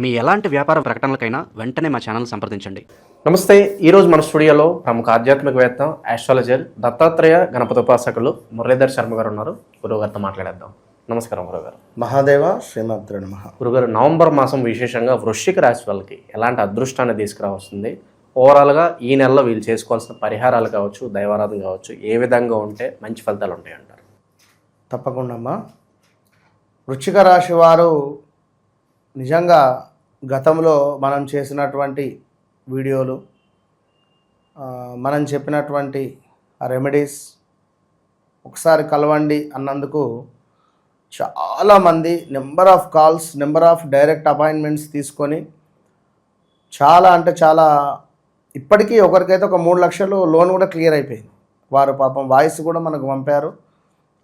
మీ ఎలాంటి వ్యాపార ప్రకటనలకైనా వెంటనే మా ఛానల్ సంప్రదించండి. నమస్తే. ఈరోజు మన స్టూడియోలో ప్రముఖ ఆధ్యాత్మికవేత్త, ఆస్ట్రాలజర్, దత్తాత్రేయ గణపతి ఉపాసకులు మురళీధర్ శర్మ గారు ఉన్నారు. గురువుగారితో మాట్లాడేద్దాం. నమస్కారం గురుగారు. మహాదేవ శ్రీమాత్రే నమః. గురుగారు, నవంబర్ మాసం విశేషంగా వృశ్చిక రాశి వాళ్ళకి ఎలాంటి అదృష్టాన్ని తీసుకురావస్తుంది? ఓవరాల్గా ఈ నెలలో వీళ్ళు చేసుకోవాల్సిన పరిహారాలు కావచ్చు, దైవారాధన కావచ్చు, ఏ విధంగా ఉంటే మంచి ఫలితాలు ఉంటాయి అంటారు? తప్పకుండా అమ్మా. వృశ్చిక రాశి వారు నిజంగా గతంలో మనం చేసినటువంటి వీడియోలు, మనం చెప్పినటువంటి రెమెడీస్ ఒకసారి కలవండి అన్నందుకు చాలామంది number of calls, number of direct appointments తీసుకొని చాలా అంటే చాలా, ఇప్పటికీ ఒకరికైతే ఒక 3 లక్షలు లోన్ కూడా క్లియర్ అయిపోయింది. వారు పాపం వాయిస్ కూడా మనకు పంపారు.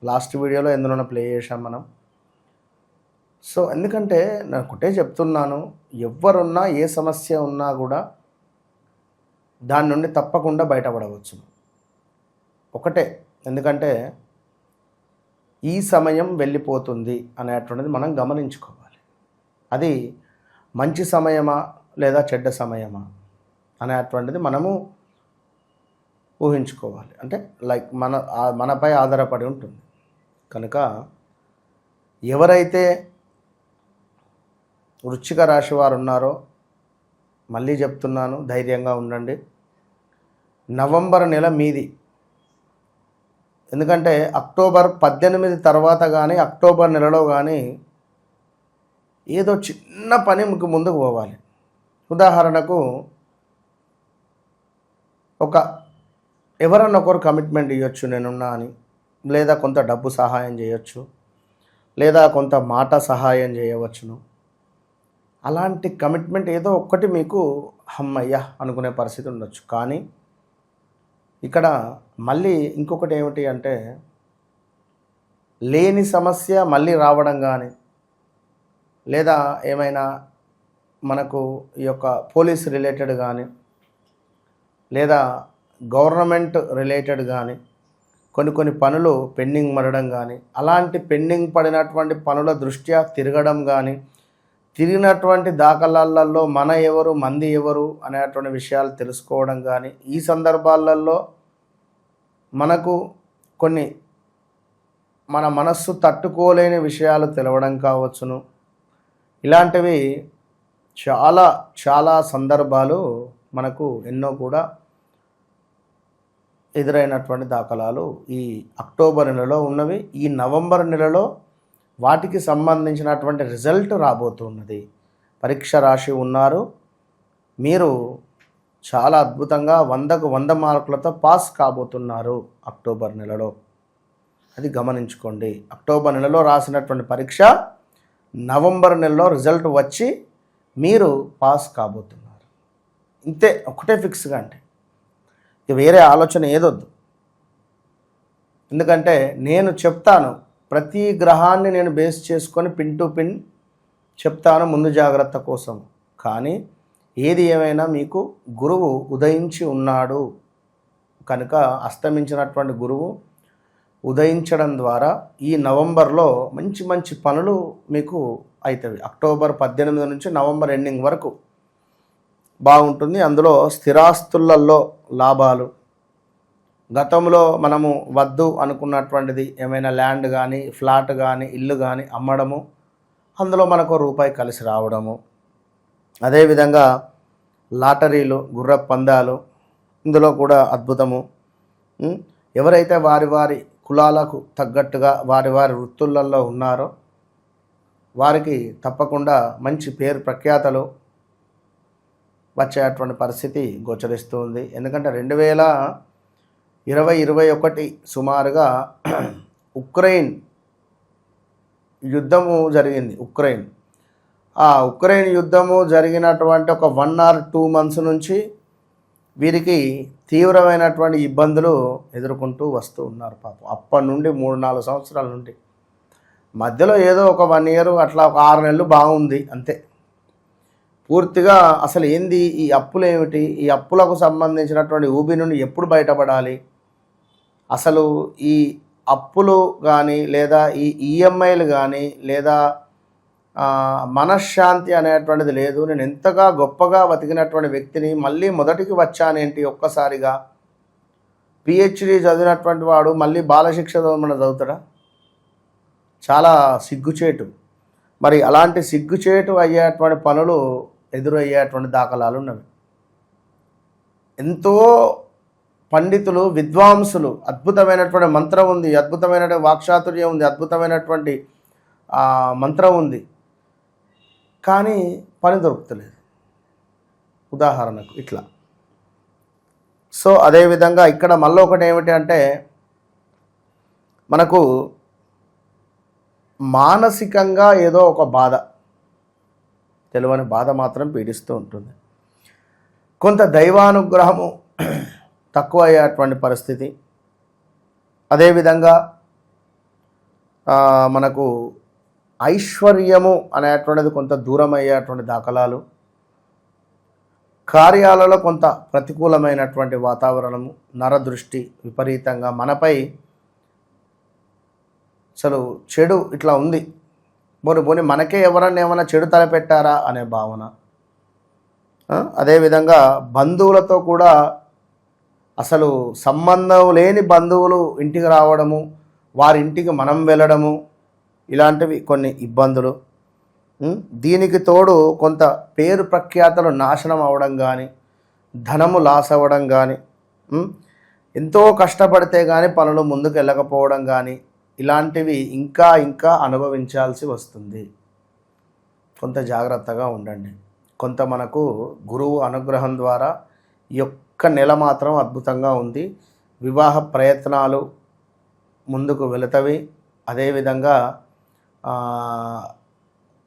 లాస్ట్ వీడియోలో ఎందులోనో ప్లే చేశాం మనం. సో ఎందుకంటే నేను ఒకటే చెప్తున్నాను, ఎవరున్నా ఏ సమస్య ఉన్నా కూడా దాని నుండి తప్పకుండా బయటపడవచ్చు. ఒకటే, ఎందుకంటే ఈ సమయం వెళ్ళిపోతుంది అనేటువంటిది మనం గమనించుకోవాలి. అది మంచి సమయమా లేదా చెడ్డ సమయమా అనేటువంటిది మనము ఊహించుకోవాలి. అంటే లైక్ మనపై ఆధారపడి ఉంటుంది. కనుక ఎవరైతే వృశ్చిక రాశి వారు ఉన్నారో, మళ్ళీ చెప్తున్నాను, ధైర్యంగా ఉండండి. నవంబర్ నెల మీది. ఎందుకంటే అక్టోబర్ 18 తర్వాత కానీ, అక్టోబర్ నెలలో కానీ ఏదో చిన్న పని మీకు ముందుకు పోవాలి. ఉదాహరణకు ఎవరన్నా ఒకరు కమిట్మెంట్ ఇవ్వచ్చు, నేనున్నా అని, లేదా కొంత డబ్బు సహాయం చేయొచ్చు, లేదా కొంత మాట సహాయం చేయవచ్చును. అలాంటి కమిట్మెంట్ ఏదో ఒక్కటి మీకు అమ్మయ్య అనుకునే పరిస్థితి ఉండొచ్చు. కానీ ఇక్కడ మళ్ళీ ఇంకొకటి ఏమిటి అంటే, లేని సమస్య మళ్ళీ రావడం కానీ, లేదా ఏమైనా మనకు ఈ యొక్క పోలీస్ రిలేటెడ్ కానీ, లేదా గవర్నమెంట్ రిలేటెడ్ కానీ కొన్ని పనులు పెండింగ్ పడడం కానీ, అలాంటి పెండింగ్ పడినటువంటి పనుల దృష్ట్యా తిరగడం కానీ, తిరిగినటువంటి దాఖలాలలో మన ఎవరు, మంది ఎవరు అనేటువంటి విషయాలు తెలుసుకోవడం కానీ, ఈ సందర్భాలలో మనకు కొన్ని మన మనస్సు తట్టుకోలేని విషయాలు తెలవడం కావచ్చును. ఇలాంటివి చాలా చాలా సందర్భాలు మనకు ఎన్నో కూడా ఎదురైనటువంటి దాఖలాలు ఈ అక్టోబర్ నెలలో ఉన్నవి. ఈ నవంబర్ నెలలో వాటికి సంబంధించినటువంటి రిజల్ట్ రాబోతున్నది. పరీక్ష రాసి ఉన్నారు, మీరు చాలా అద్భుతంగా 100కు 100 మార్కులతో పాస్ కాబోతున్నారు అక్టోబర్ నెలలో. అది గమనించుకోండి. అక్టోబర్ నెలలో రాసినటువంటి పరీక్ష నవంబర్ నెలలో రిజల్ట్ వచ్చి మీరు పాస్ కాబోతున్నారు. ఇంతే, ఒకటే ఫిక్స్గా. అంటే ఇక వేరే ఆలోచన ఏదొద్దు. ఎందుకంటే నేను చెప్తాను, ప్రతి గ్రహాన్ని నేను బేస్ చేసుకొని పిన్ టు పిన్ చెప్తాను ముందు జాగ్రత్త కోసం. కానీ ఏది ఏమైనా మీకు గురువు ఉదయించి ఉన్నాడు కనుక, అస్తమించినటువంటి గురువు ఉదయించడం ద్వారా ఈ నవంబర్లో మంచి మంచి పనులు మీకు అవుతాయి. అక్టోబర్ 18 నుంచి నవంబర్ ఎండింగ్ వరకు బాగుంటుంది. అందులో స్థిరాస్తులలో లాభాలు, గతంలో మనము వద్దు అనుకున్నటువంటిది ఏమైనా ల్యాండ్ కానీ, ఫ్లాట్ కానీ, ఇల్లు కానీ అమ్మడము, అందులో మనకు రూపాయి కలిసి రావడము. అదేవిధంగా లాటరీలు, గుర్ర పందాలు, ఇందులో కూడా అద్భుతము. ఎవరైతే వారి వారి కులాలకు తగ్గట్టుగా వారి వారి వృత్తులలో ఉన్నారో వారికి తప్పకుండా మంచి పేరు ప్రఖ్యాతలు వచ్చేటువంటి పరిస్థితి గోచరిస్తుంది. ఎందుకంటే 2020-21 సుమారుగా ఉక్రెయిన్ యుద్ధము జరిగింది. ఉక్రెయిన్ యుద్ధము జరిగినటువంటి ఒక 1 or 2 months నుంచి వీరికి తీవ్రమైనటువంటి ఇబ్బందులు ఎదుర్కొంటూ వస్తూ ఉన్నారు పాపం. అప్పటి నుండి 3-4 సంవత్సరాల నుండి, మధ్యలో ఏదో ఒక 1 year అట్లా ఒక 6 నెలలు బాగుంది అంతే. పూర్తిగా అసలు ఏంది ఈ అప్పులు ఏమిటి, ఈ అప్పులకు సంబంధించినటువంటి ఊబి నుండి ఎప్పుడు బయటపడాలి, అసలు ఈ అప్పులు కానీ లేదా ఈ ఈఎంఐలు కానీ లేదా మనశ్శాంతి అనేటువంటిది లేదు. నేను ఎంతగా గొప్పగా బతికినటువంటి వ్యక్తిని మళ్ళీ మొదటికి వచ్చానేంటి ఒక్కసారిగా. పిహెచ్డి చదివినటువంటి వాడు మళ్ళీ బాలశిక్ష చదువుతాడా? చాలా సిగ్గుచేటు. మరి అలాంటి సిగ్గుచేటు అయ్యేటువంటి పనులు ఎదురయ్యేటువంటి దాఖలాలు ఉన్నవి. ఎంతో పండితులు, విద్వాంసులు, అద్భుతమైనటువంటి మంత్రం ఉంది, అద్భుతమైనటువంటి వాక్చాతుర్యం ఉంది, అద్భుతమైనటువంటి మంత్రం ఉంది, కానీ పని దొరుకుతలేదు. ఉదాహరణకు ఇట్లా. సో అదేవిధంగా ఇక్కడ మళ్ళీ ఒకటి ఏమిటి అంటే, మనకు మానసికంగా ఏదో ఒక బాధ, తెలియని బాధ మాత్రం పీడిస్తూ ఉంటుంది. కొంత దైవానుగ్రహము తక్కువ అయ్యేటువంటి పరిస్థితి. అదేవిధంగా మనకు ఐశ్వర్యము అనేటువంటిది కొంత దూరం అయ్యేటువంటి దాఖలాలు, కార్యాలలో కొంత ప్రతికూలమైనటువంటి వాతావరణము, నరదృష్టి విపరీతంగా మనపై అసలు చెడు ఇట్లా ఉంది, పోని మనకే ఎవరన్నా ఏమైనా చెడు తలపెట్టారా అనే భావన. అదేవిధంగా బంధువులతో కూడా అసలు సంబంధం లేని బంధువులు ఇంటికి రావడము, వారింటికి మనం వెళ్ళడము, ఇలాంటివి కొన్ని ఇబ్బందులు. దీనికి తోడు కొంత పేరు ప్రఖ్యాతలు నాశనం అవ్వడం కానీ, ధనము లాస్ అవ్వడం కానీ, ఎంతో కష్టపడితే కానీ పనులు ముందుకు వెళ్ళకపోవడం కానీ, ఇలాంటివి ఇంకా ఇంకా అనుభవించాల్సి వస్తుంది. కొంత జాగ్రత్తగా ఉండండి. కొంత మనకు గురువు అనుగ్రహం ద్వారా ఈ ఒక్క నెల మాత్రం అద్భుతంగా ఉంది. వివాహ ప్రయత్నాలు ముందుకు వెళుతవి. అదేవిధంగా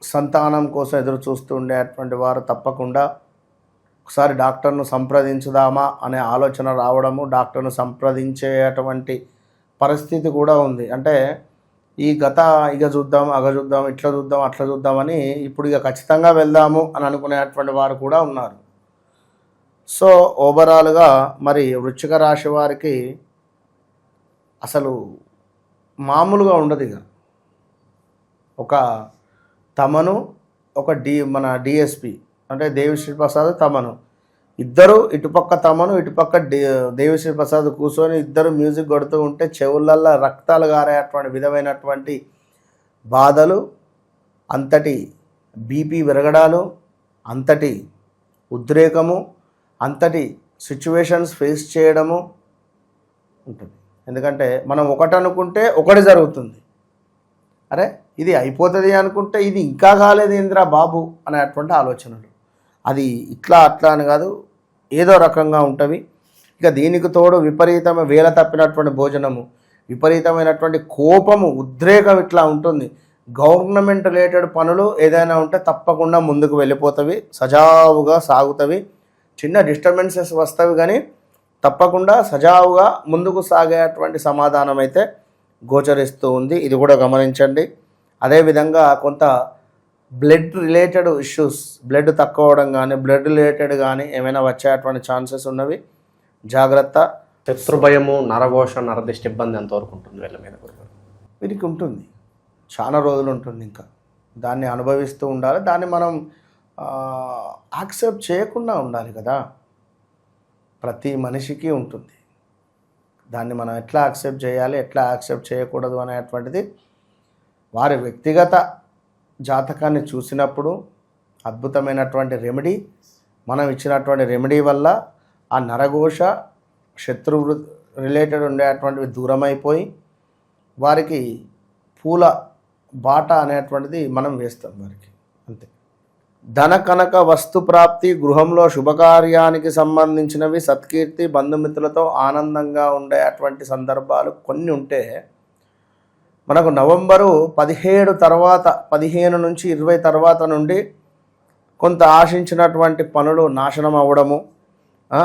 సంతానం కోసం ఎదురు చూస్తూ ఉండేటువంటి వారు తప్పకుండా ఒకసారి డాక్టర్ను సంప్రదించుదామా అనే ఆలోచన రావడము, డాక్టర్ను సంప్రదించేటువంటి పరిస్థితి కూడా ఉంది. అంటే ఇక చూద్దాం, చూద్దాం, ఇట్లా చూద్దాం, అట్లా చూద్దామని ఇప్పుడు ఇక ఖచ్చితంగా వెళ్దాము అని అనుకునేటువంటి వారు కూడా ఉన్నారు. సో ఓవరాల్గా మరి వృశ్చిక రాశి వారికి అసలు మామూలుగా ఉండదు. ఇక ఒక తమను, ఒక మన డిఎస్పి అంటే దేవిశ్రీ ప్రసాద్ తమను, ఇద్దరు ఇటుపక్క తమను, ఇటుపక్క దేవిశ్రీ ప్రసాద్ కూర్చొని ఇద్దరు మ్యూజిక్ కొడుతూ ఉంటే చెవులల్లో రక్తాలు గారేటువంటి విధమైనటువంటి బాధలు, అంతటి బీపీ విరగడాలు, అంతటి ఉద్రేకము, అంతటి సిచ్యువేషన్స్ ఫేస్ చేయడము ఉంటుంది. ఎందుకంటే మనం ఒకటి అనుకుంటే ఒకటి జరుగుతుంది. అరే ఇది అయిపోతుంది అనుకుంటే ఇది ఇంకా కాలేదు ఏంద్రా బాబు అనేటువంటి ఆలోచనలు. అది ఇట్లా అట్లా అని కాదు, ఏదో రకంగా ఉంటవి. ఇక దీనికి తోడు విపరీతమైన వేల తప్పినటువంటి భోజనము, విపరీతమైనటువంటి కోపము, ఉద్రేకం ఇట్లా ఉంటుంది. గవర్నమెంట్ రిలేటెడ్ పనులు ఏదైనా ఉంటే తప్పకుండా ముందుకు వెళ్ళిపోతవి, సజావుగా సాగుతవి. చిన్న డిస్టర్బెన్సెస్ వస్తవి కానీ తప్పకుండా సజావుగా ముందుకు సాగేటువంటి సమాధానం అయితే గోచరిస్తూ ఉంది. ఇది కూడా గమనించండి. అదేవిధంగా కొంత బ్లడ్ రిలేటెడ్ ఇష్యూస్, బ్లడ్ తక్కువ అవడం కానీ, బ్లడ్ రిలేటెడ్ కానీ ఏమైనా వచ్చేటువంటి ఛాన్సెస్ ఉన్నవి. జాగ్రత్త. శత్రుభయము, నరఘోష, నరదిష్టి ఇబ్బంది ఎంతవరకు ఉంటుంది వీళ్ళ మీద? వీరికి ఉంటుంది, చాలా రోజులు ఉంటుంది. ఇంకా దాన్ని అనుభవిస్తూ ఉండాలి. దాన్ని మనం యాక్సెప్ట్ చేయకుండా ఉండాలి కదా. ప్రతి మనిషికి ఉంటుంది. దాన్ని మనం ఎట్లా యాక్సెప్ట్ చేయాలి, ఎట్లా యాక్సెప్ట్ చేయకూడదు అనేటువంటిది వారి వ్యక్తిగత జాతకాన్ని చూసినప్పుడు అద్భుతమైనటువంటి రెమెడీ, మనం ఇచ్చినటువంటి రెమెడీ వల్ల ఆ నరఘోష, శత్రు రిలేటెడ్ ఉండేటువంటివి దూరమైపోయి వారికి పూల బాట అనేటువంటిది మనం వేస్తాం వారికి, అంతే. ధన కనక వస్తు ప్రాప్తి, గృహంలో శుభకార్యానికి సంబంధించినవి, సత్కీర్తి, బంధుమిత్రులతో ఆనందంగా ఉండేటువంటి సందర్భాలు కొన్ని ఉంటే మనకు నవంబరు 17 తర్వాత, 15 నుంచి 20 తర్వాత నుండి కొంత ఆశించినటువంటి పనులు నాశనం అవ్వడము,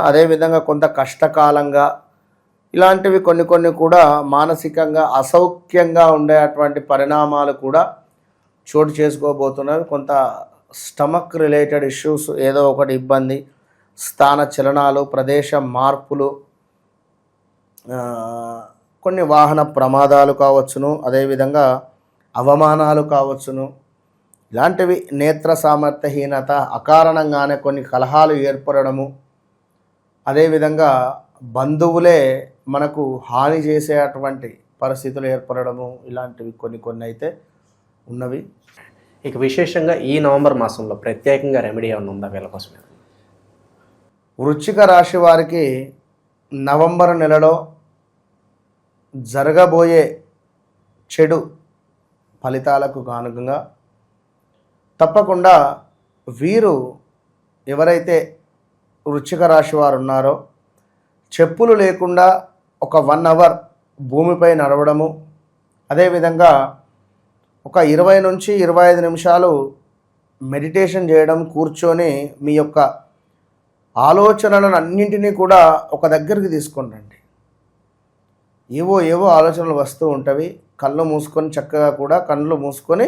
అదేవిధంగా కొంత కష్టకాలంగా ఇలాంటివి కొన్ని కూడా మానసికంగా అసౌఖ్యంగా ఉండేటువంటి పరిణామాలు కూడా చోటు చేసుకోబోతున్నవి. కొంత స్టమక్ రిలేటెడ్ ఇష్యూస్, ఏదో ఒకటి ఇబ్బంది, స్థాన చలనాలు, ప్రదేశ మార్పులు, కొన్ని వాహన ప్రమాదాలు కావచ్చును, అదేవిధంగా అవమానాలు కావచ్చును, ఇలాంటివి నేత్ర సామర్థ్యహీనత, అకారణంగానే కొన్ని కలహాలు ఏర్పడము, అదేవిధంగా బంధువులే మనకు హాని చేసేటువంటి పరిస్థితులు ఏర్పడము, ఇలాంటివి కొన్ని అయితే ఉన్నవి. ఇక విశేషంగా ఈ నవంబర్ మాసంలో ప్రత్యేకంగా రెమెడీ ఏమైనా ఉందా వీళ్ళ కోసమే? వృశ్చిక రాశి వారికి నవంబర్ నెలలో జరగబోయే చెడు ఫలితాలకు కానుకగా తప్పకుండా వీరు ఎవరైతే వృశ్చిక రాశి వారు ఉన్నారో చెప్పులు లేకుండా ఒక 1 అవర్ భూమిపై నడవడము, అదేవిధంగా ఒక 20 నుంచి 25 నిమిషాలు మెడిటేషన్ చేయడం, కూర్చొని మీ యొక్క ఆలోచనలను అన్నింటినీ కూడా ఒక దగ్గరికి తీసుకొని రండి. ఏవో ఆలోచనలు వస్తూ ఉంటవి. కళ్ళు మూసుకొని చక్కగా కూడా కళ్ళు మూసుకొని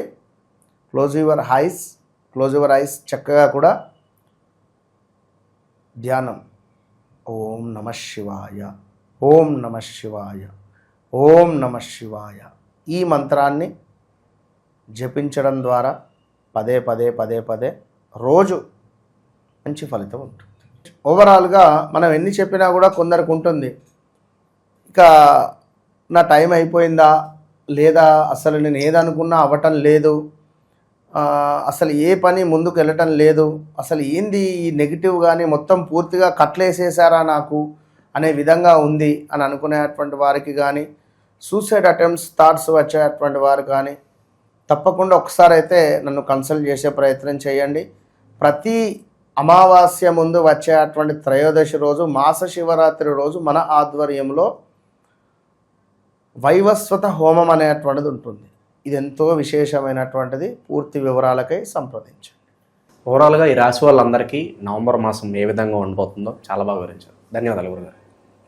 క్లోజ్ యువర్ ఐస్ చక్కగా కూడా ధ్యానం. ఓం నమః శివాయ, ఓం నమః శివాయ, ఓం నమః శివాయ ఈ మంత్రాన్ని జపించడం ద్వారా పదే రోజు మంచి ఫలితం ఉంటుంది. ఓవరాల్గా మనం ఎన్ని చెప్పినా కూడా కొందరికి ఉంటుంది, ఇక నా టైం అయిపోయిందా, లేదా అసలు నేను ఏదనుకున్నా అవ్వటం లేదు, అసలు ఏ పని ముందుకు వెళ్ళటం లేదు, అసలు ఏంది ఈ నెగిటివ్ కానీ మొత్తం పూర్తిగా కట్లేసేసారా నాకు అనే విధంగా ఉంది అని అనుకునేటువంటి వారికి కానీ, సూసైడ్ అటెంప్ట్స్ థాట్స్ వచ్చేటువంటి వారు కానీ తప్పకుండా ఒకసారి అయితే నన్ను కన్సల్ట్ చేసే ప్రయత్నం చేయండి. ప్రతి అమావాస్య ముందు వచ్చేటువంటి త్రయోదశి రోజు, మాస శివరాత్రి రోజు మన ఆధ్వర్యంలో వైవస్వత హోమం అనేటువంటిది ఉంటుంది. ఇది ఎంతో విశేషమైనటువంటిది. పూర్తి వివరాలకై సంప్రదించండి. ఓవరాల్గా ఈ రాశి వాళ్ళందరికీ నవంబర్ మాసం ఏ విధంగా ఉండబోతుందో చాలా బాగా వివరించారు. ధన్యవాదాలు గురుగారు.